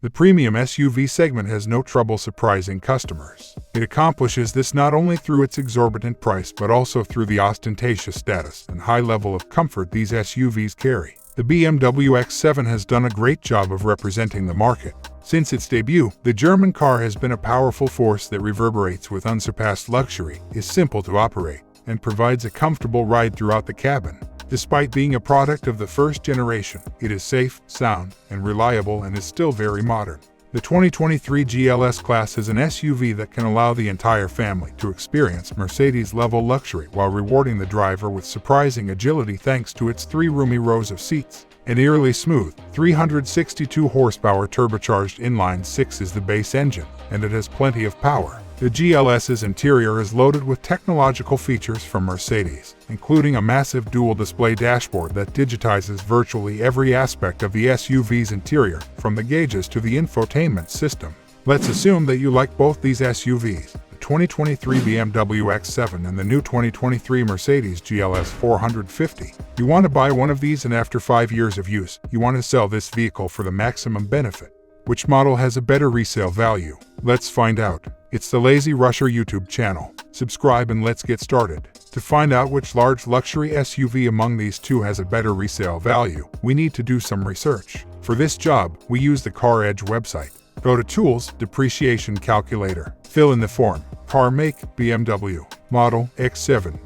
The premium SUV segment has no trouble surprising customers. It accomplishes this not only through its exorbitant price but also through the ostentatious status and high level of comfort these SUVs carry. The BMW X7 has done a great job of representing the market. Since its debut, the German car has been a powerful force that reverberates with unsurpassed luxury, is simple to operate, and provides a comfortable ride throughout the cabin. Despite being a product of the first generation, it is safe, sound, and reliable and is still very modern. The 2023 GLS class is an SUV that can allow the entire family to experience Mercedes-level luxury while rewarding the driver with surprising agility thanks to its 3 roomy rows of seats. An eerily smooth, 362 horsepower turbocharged inline-6 is the base engine, and it has plenty of power. The GLS's interior is loaded with technological features from Mercedes, including a massive dual-display dashboard that digitizes virtually every aspect of the SUV's interior, from the gauges to the infotainment system. Let's assume that you like both these SUVs, the 2023 BMW X7 and the new 2023 Mercedes GLS-450. You want to buy one of these, and after 5 years of use, you want to sell this vehicle for the maximum benefit. Which model has a better resale value? Let's find out. It's the Lazy Rusher YouTube channel. Subscribe and let's get started. To find out which large luxury SUV among these two has a better resale value, we need to do some research. For this job, we use the Car Edge website. Go to Tools, Depreciation Calculator. Fill in the form. Car make, BMW. Model, X7.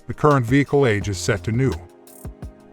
The current vehicle age is set to new.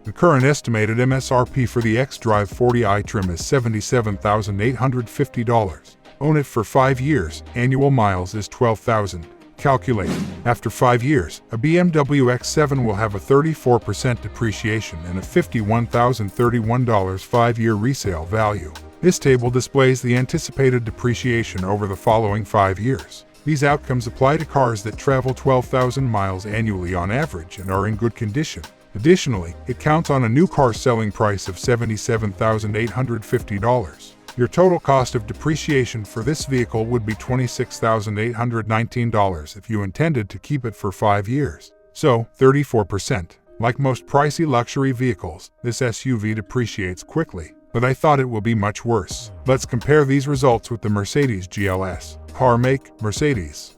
The current estimated MSRP for the xDrive 40i trim is $77,850. Own it for 5 years, annual miles is 12,000. Calculate. After 5 years, a BMW X7 will have a 34% depreciation and a $51,031 5-year resale value. This table displays the anticipated depreciation over the following 5 years. These outcomes apply to cars that travel 12,000 miles annually on average and are in good condition. Additionally, it counts on a new car selling price of $77,850. Your total cost of depreciation for this vehicle would be $26,819 if you intended to keep it for 5 years. So, 34%. Like most pricey luxury vehicles, this SUV depreciates quickly, but I thought it will be much worse. Let's compare these results with the Mercedes GLS. Car make, Mercedes.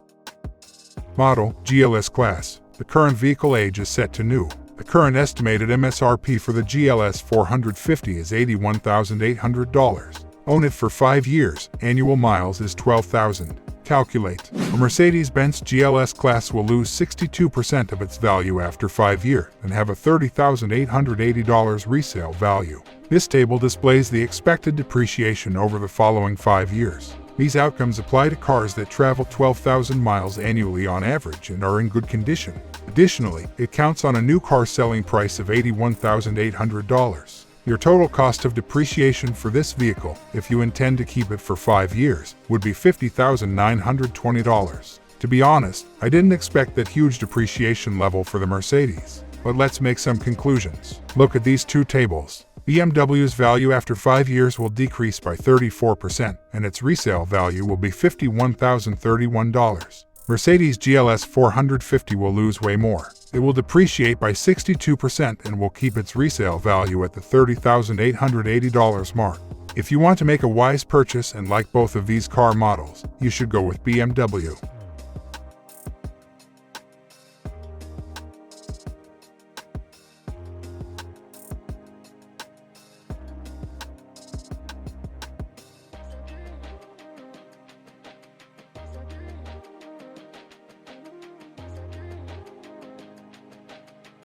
Model, GLS class. The current vehicle age is set to new. The current estimated MSRP for the GLS-450 is $81,800. Own it for 5 years, annual miles is 12,000. Calculate. A Mercedes Benz GLS class will lose 62% of its value after 5 years and have a $30,880 resale value. This table displays the expected depreciation over the following 5 years. These outcomes apply to cars that travel 12,000 miles annually on average and are in good condition. Additionally, it counts on a new car selling price of $81,800. Your total cost of depreciation for this vehicle, if you intend to keep it for 5 years, would be $50,920. To be honest, I didn't expect that huge depreciation level for the Mercedes. But let's make some conclusions. Look at these two tables. BMW's value after 5 years will decrease by 34%, and its resale value will be $51,031. Mercedes GLS 450 will lose way more. It will depreciate by 62% and will keep its resale value at the $30,880 mark. If you want to make a wise purchase and like both of these car models, you should go with BMW.